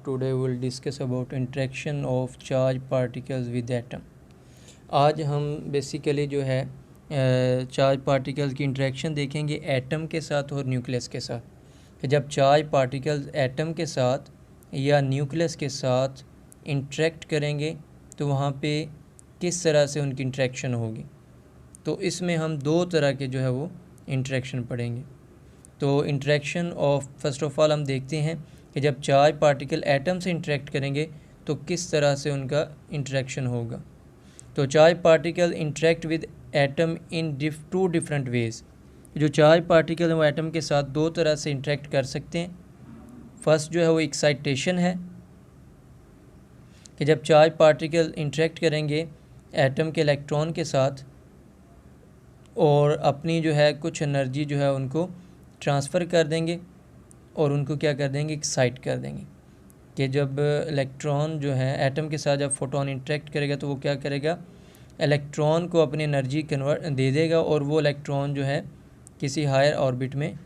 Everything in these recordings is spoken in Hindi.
today we will discuss about interaction of charged particles with atom. आज हम बेसिकली जो है चार्ज पार्टिकल्स की इंटरेक्शन देखेंगे एटम के साथ और न्यूक्लियस के साथ। जब चार्ज पार्टिकल्स एटम के साथ या न्यूक्लियस के साथ इंटरेक्ट करेंगे तो वहाँ पे किस तरह से उनकी इंटरेक्शन होगी। तो इसमें हम दो तरह के जो है वो इंटरेक्शन पढ़ेंगे। तो interaction of first of all हम देखते हैं कि जब चार्ज पार्टिकल एटम से इंटरेक्ट करेंगे तो किस तरह से उनका इंटरेक्शन होगा। तो charge particle interact with atom in two different ways. जो चार्ज पार्टिकल हैं वो एटम के साथ दो तरह से इंटरेक्ट कर सकते हैं। फर्स्ट जो है वो एक्साइटेशन है कि जब चार्ज पार्टिकल इंटरेक्ट करेंगे एटम के इलेक्ट्रॉन के साथ और अपनी जो है कुछ एनर्जी जो है उनको ट्रांसफ़र कर देंगे और उनको क्या कर देंगे, एक्साइट कर देंगे। कि जब इलेक्ट्रॉन जो है एटम के साथ जब फोटोन इंटरेक्ट करेगा तो वो क्या करेगा, इलेक्ट्रॉन को अपनी एनर्जी कन्वर्ट दे देगा और वो इलेक्ट्रॉन जो है किसी हायर ऑर्बिट में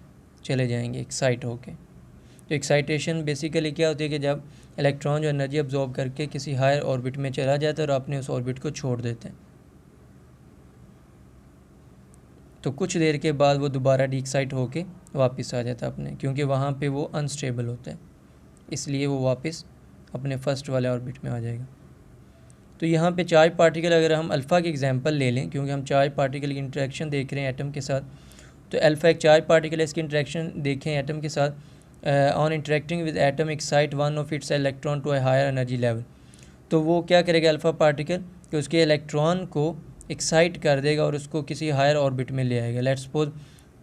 चले जाएंगे एक्साइट होके। तो एक्साइटेशन बेसिकली क्या होती है कि जब इलेक्ट्रॉन जो एनर्जी अब्जॉर्ब करके किसी हायर ऑर्बिट में चला जाता है और अपने उस ऑर्बिट को छोड़ देते हैं, तो कुछ देर के बाद वो दोबारा डी एक्साइट होके वापस आ जाता है अपने, क्योंकि वहाँ पे वो अनस्टेबल होता है, इसलिए वो वापस अपने फर्स्ट वाले ऑर्बिट में आ जाएगा। तो यहाँ पे चार्ज पार्टिकल अगर हम अल्फ़ा की एग्जांपल ले लें, क्योंकि हम चार्ज पार्टिकल की इंटरेक्शन देख रहे हैं एटम के साथ, तो अल्फ़ा एक चार्ज पार्टिकल है, इसकी इंटरेक्शन देखें एटम के साथ। On interacting with atom excite one of its electron to a higher energy level. तो वो क्या करेगा अल्फ़ा पार्टिकल कि उसके इलेक्ट्रॉन को एक्साइट कर देगा और उसको किसी हायर ऑर्बिट में ले आएगा। लेट्स सपोज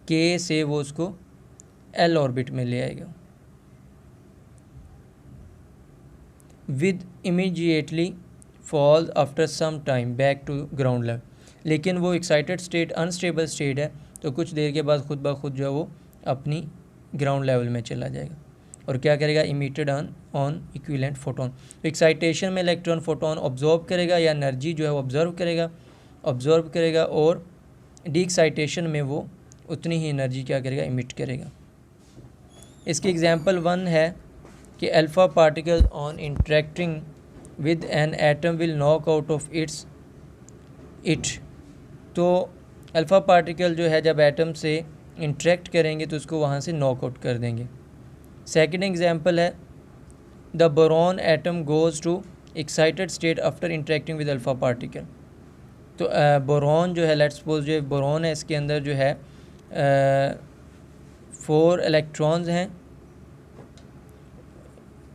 के से वो उसको एल ऑर्बिट में ले आएगा। With immediately fall after some time back to ground level. लेकिन वो एक्साइटेड स्टेट अनस्टेबल स्टेट है, तो कुछ देर के बाद खुद ब खुद जो है वो अपनी ग्राउंड लेवल में चला जाएगा और क्या करेगा, इमिटेड ऑन इक्विवेलेंट फोटोन। तो एक्साइटेशन में इलेक्ट्रॉन फोटोन ऑब्जॉर्व करेगा या एनर्जी जो है वो ऑब्जर्व करेगा और डी एक्साइटेशन में वो उतनी ही एनर्जी क्या करेगा, इमिट करेगा। इसकी एग्जांपल वन है कि alpha particle on interacting with an atom will knock out of it. तो अल्फ़ा पार्टिकल जो है जब एटम से इंटरेक्ट करेंगे तो उसको वहाँ से नॉक आउट कर देंगे। सेकेंड एग्जांपल है the boron atom goes to excited state after interacting with alpha particle. तो बोरॉन जो है, लेट्स सपोज जो बोरॉन है इसके अंदर जो है 4 इलेक्ट्रॉन्स हैं,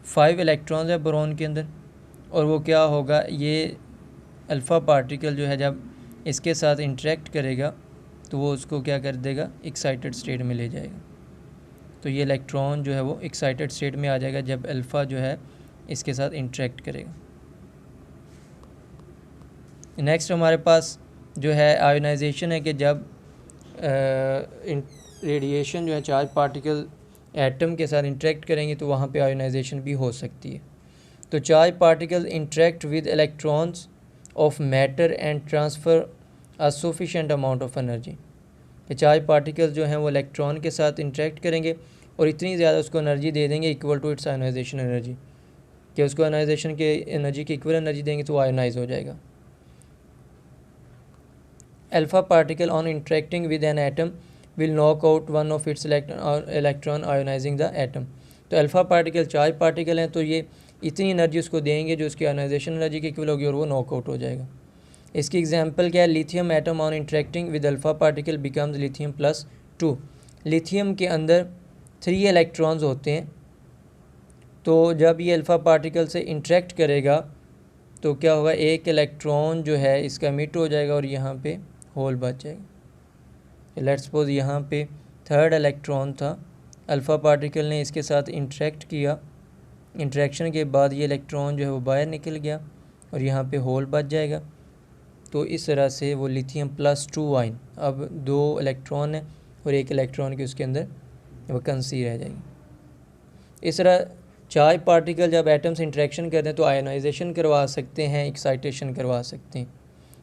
5 इलेक्ट्रॉन्स है बोरॉन के अंदर। और वो क्या होगा, ये अल्फ़ा पार्टिकल जो है जब इसके साथ इंटरेक्ट करेगा तो वो उसको क्या कर देगा, एक्साइटेड स्टेट में ले जाएगा। तो ये इलेक्ट्रॉन जो है वो एक्साइटेड स्टेट में आ जाएगा जब अल्फ़ा जो है इसके साथ इंटरेक्ट करेगा। नेक्स्ट हमारे पास जो है आयोनाइजेशन है कि जब रेडिएशन जो है चार्ज पार्टिकल एटम के साथ इंटरेक्ट करेंगे तो वहाँ पे आयोनाइजेशन भी हो सकती है। तो charge particle interact with electrons of matter and transfer a sufficient amount of energy. तो चार्ज पार्टिकल जो हैं वो इलेक्ट्रॉन के साथ इंटरेक्ट करेंगे और इतनी ज़्यादा उसको एनर्जी दे देंगे equal to its ionization energy, कि उसको आयोनाइजेशन के एनर्जी की इक्वल एनर्जी देंगे तो वो आयोनाइज हो जाएगा। Alpha particle on interacting with an atom will knock out one of its electron ionizing the atom. तो अल्फ़ा पार्टिकल चार्ज पार्टिकल हैं, तो ये इतनी एनर्जी उसको देंगे जो उसकी आयोनाइजेशन एनर्जी की इक्वल होगी और वो नॉकआउट हो जाएगा। इसकी एग्जांपल क्या है, lithium atom on interacting with alpha particle becomes lithium +2। Lithium के अंदर 3 इलेक्ट्रॉन्स होते हैं, तो जब ये अल्फ़ा पार्टिकल से इंटरेक्ट करेगा तो क्या होगा, एक इलेक्ट्रॉन जो है इसका मिट हो जाएगा और यहाँ पे होल बच जाएगा। लेट्स सपोज यहाँ पे 3rd इलेक्ट्रॉन था, अल्फ़ा पार्टिकल ने इसके साथ इंटरेक्ट किया, इंटरेक्शन के बाद ये इलेक्ट्रॉन जो है वो बाहर निकल गया और यहाँ पे होल बच जाएगा। तो इस तरह से वो लिथियम +2 आयन, अब 2 इलेक्ट्रॉन है और एक इलेक्ट्रॉन की उसके अंदर वैकेंसी रह जाएगी। इस तरह चार्ज पार्टिकल जब एटम से इंटरेक्शन करते हैं तो आयोनाइजेशन करवा सकते हैं, एक्साइटेशन करवा सकते हैं।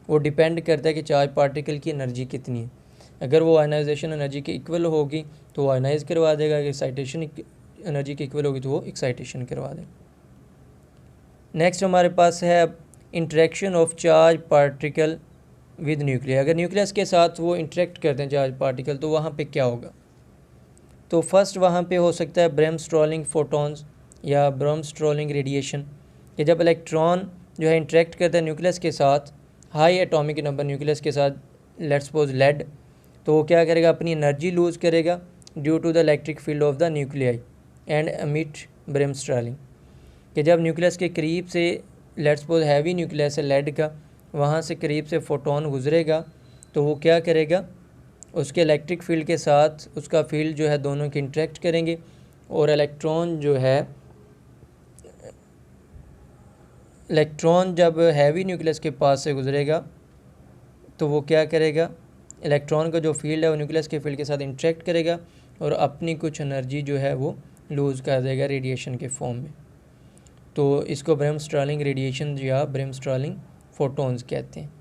वो डिपेंड करता है कि चार्ज पार्टिकल की एनर्जी कितनी है। अगर वो आयोनाइजेशन एनर्जी के इक्वल होगी तो वो आयोनाइज करवा देगा, अगर एक्साइटेशन एनर्जी की इक्वल होगी तो वो एक्साइटेशन करवा देगा। नेक्स्ट हमारे पास है interaction of charge particle with nucleus. अगर न्यूक्लियस के साथ वो इंटरेक्ट करते हैं चार्ज पार्टिकल तो वहाँ पे क्या होगा? तो फर्स्ट वहाँ पे हो सकता है ब्रेमस्ट्रॉलिंग फोटॉन्स या ब्रेमस्ट्रॉलिंग रेडिएशन, कि जब इलेक्ट्रॉन जो है इंटरेक्ट करता है न्यूक्लियस के साथ, हाई एटॉमिक नंबर न्यूक्लियस के साथ, लेट्स सपोज लेड, तो वो क्या करेगा? अपनी एनर्जी लूज़ करेगा due to the electric field of the nuclei and emit bremsstrahlung. कि जब न्यूक्लियस के करीब से, लेट्स सपोज हैवी न्यूक्लियस है लेड का, वहाँ से करीब से फोटोन गुजरेगा तो वो क्या करेगा? उसके इलेक्ट्रिक फील्ड के साथ उसका फील्ड जो है दोनों के इंटरेक्ट करेंगे और इलेक्ट्रॉन जब हैवी न्यूक्लियस के पास से गुजरेगा तो वो क्या करेगा? इलेक्ट्रॉन का जो फील्ड है वो न्यूक्लियस के फील्ड के साथ इंटरेक्ट करेगा और अपनी कुछ एनर्जी जो है वो लूज़ कर देगा रेडिएशन के फॉर्म में। तो इसको ब्रेमस्ट्रॉलिंग रेडिएशन या ब्रेमस्ट्रॉलिंग फोटॉन्स कहते हैं।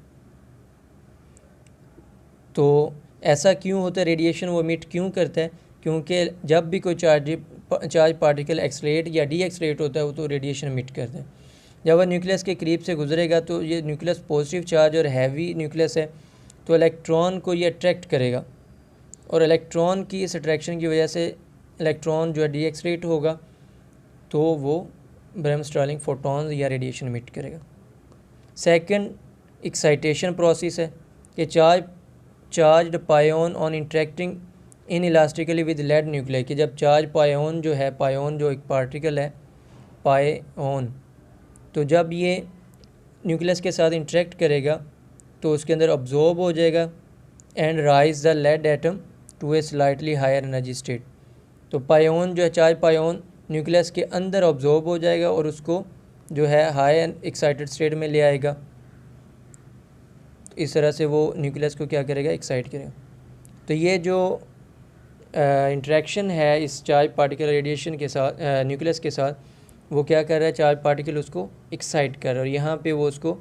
तो ऐसा क्यों होता है? रेडिएशन वो एमिट क्यों करता है? क्योंकि जब भी कोई चार्ज पार्टिकल एक्सलेट या डी एक्सलेट होता है वो तो रेडिएशन एमिट करता है। जब वह न्यूक्लियस के करीब से गुजरेगा तो ये न्यूक्लियस पॉजिटिव चार्ज और हैवी न्यूक्लियस है तो इलेक्ट्रॉन को ये अट्रैक्ट करेगा और इलेक्ट्रॉन की इस अट्रैक्शन की वजह से इलेक्ट्रॉन जो है डी एक्सलेट होगा तो वो ब्रेमस्ट्रॉलिंग फोटॉन्स या रेडिएशन एमिट करेगा। सेकंड एक्साइटेशन प्रोसेस है कि charged pion on interacting inelastically with lead nuclei, कि जब चार्ज पायोन जो एक पार्टिकल है पायोन, तो जब ये न्यूक्लियस के साथ इंटरेक्ट करेगा तो उसके अंदर अब्जॉर्ब हो जाएगा and rise the lead atom to a slightly higher energy state. तो पायोन जो है चार्ज पायोन न्यूक्लियस के अंदर अब्जॉर्ब हो जाएगा और उसको जो है हाई एक्साइटेड स्टेट में ले आएगा। इस तरह से वो न्यूक्लियस को क्या करेगा? एक्साइट करेगा। तो ये जो इंटरेक्शन है इस चार्ज पार्टिकल रेडिएशन के साथ न्यूक्लियस के साथ, वो क्या कर रहा है? चार्ज पार्टिकल उसको एक्साइट कर रहा है और यहाँ पे वो उसको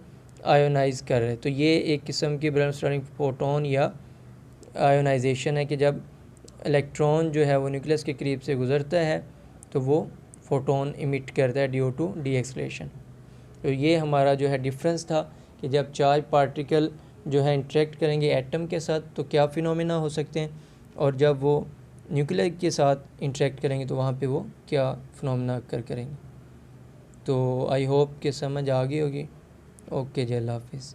आयोनाइज कर रहे हैं। तो ये एक किस्म की ब्रेमस्ट्रॉलिंग फोटोन या आयोनाइजेशन है कि जब इलेक्ट्रॉन जो है वो न्यूक्लियस के करीब से गुजरता है तो वो फोटोन इमिट करता है ड्यू टू डी एक्सलेशन। तो ये हमारा जो है डिफरेंस था कि जब चार्ज पार्टिकल जो है इंटरेक्ट करेंगे एटम के साथ तो क्या फिनोमेना हो सकते हैं, और जब वो न्यूक्लियस के साथ इंटरेक्ट करेंगे तो वहाँ पे वो क्या फिनोमेना करेंगे। तो आई होप कि समझ आ गई होगी। ओके जी, अल्लाह हाफिज़।